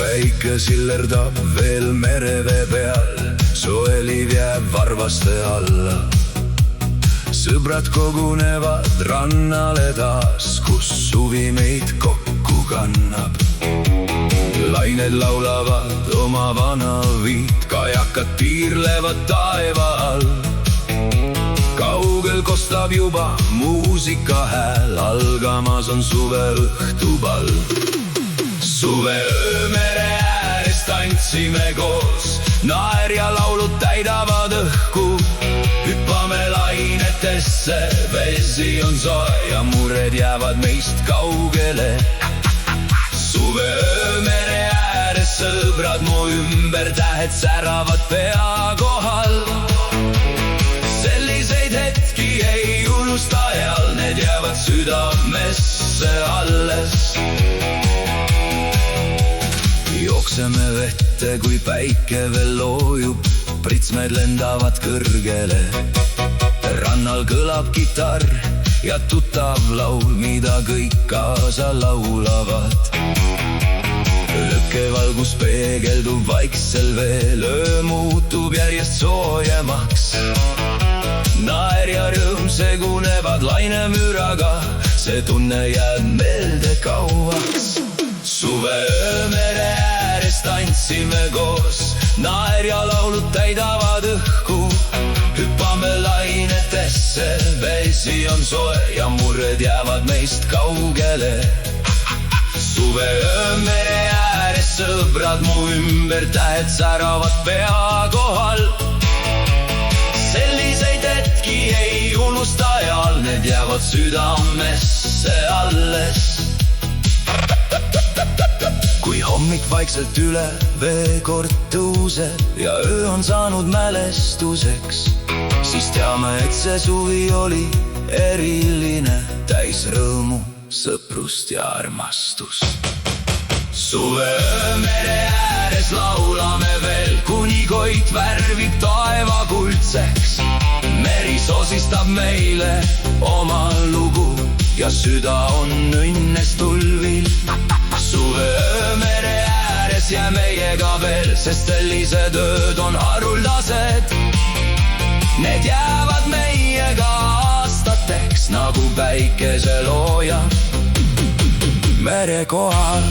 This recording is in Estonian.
Päike sillerdab veel merevee peal, su heliv jääb varvaste alla. Sõbrad kogunevad rannale taas, kus suvi meid kokku kannab. Lained laulavad oma vana viit, kajakad tiirlevad taeva all. Kaugel kostab juba muusika hääl, algamas on suve õhtupall. Suve öömere ääres tantsime koos, naer ja laulud täidavad õhku. Hüppame lainetesse, vesi on soe ja mured jäävad meist kaugele. Suve öömere ääres sõbrad mu ümber, tähed säravad pea kohal. Selliseid hetki ei unusta ajal, need jäävad südamesse alles. Jookseme vette, kui päike veel loojub, pritsmed lendavad kõrgele. Rannal kõlab kitarr ja tuttav laul, mida kõik kaasa laulavad. Lõkkevalgus peegeldub vaiksel veel, öö muutub järjest soojemaks. Naer ja rõõm segunevad lainemüüraga, see tunne jääb meelde kauaks. Suve öömere ääres tantsime koos, naer ja laulud täidavad õhku. Hüppame lainetesse, vesi on soe ja mured jäävad meist kaugele. Suve öömere ääres sõbrad mu ümber, tähed säravad pea kohal. Selliseid hetki ei unusta ajal, need jäävad südamesse alles. Kui hommik vaikselt üle vee kord tõuseb ja öö on saanud mälestuseks, siis teame, et see suvi oli eriline, täis rõõmu, sõprust ja armastust. Suve öömere ääres laulame veel, kuni koit värvib taeva kuldseks. Meri sosistab meile oma lugu ja süda on õnnes tulvil. Suve öömere ääres jää meiega veel, sest sellised ööd on haruldased. Need jäävad meiega aastateks, nagu päikeseloojad mere kohal.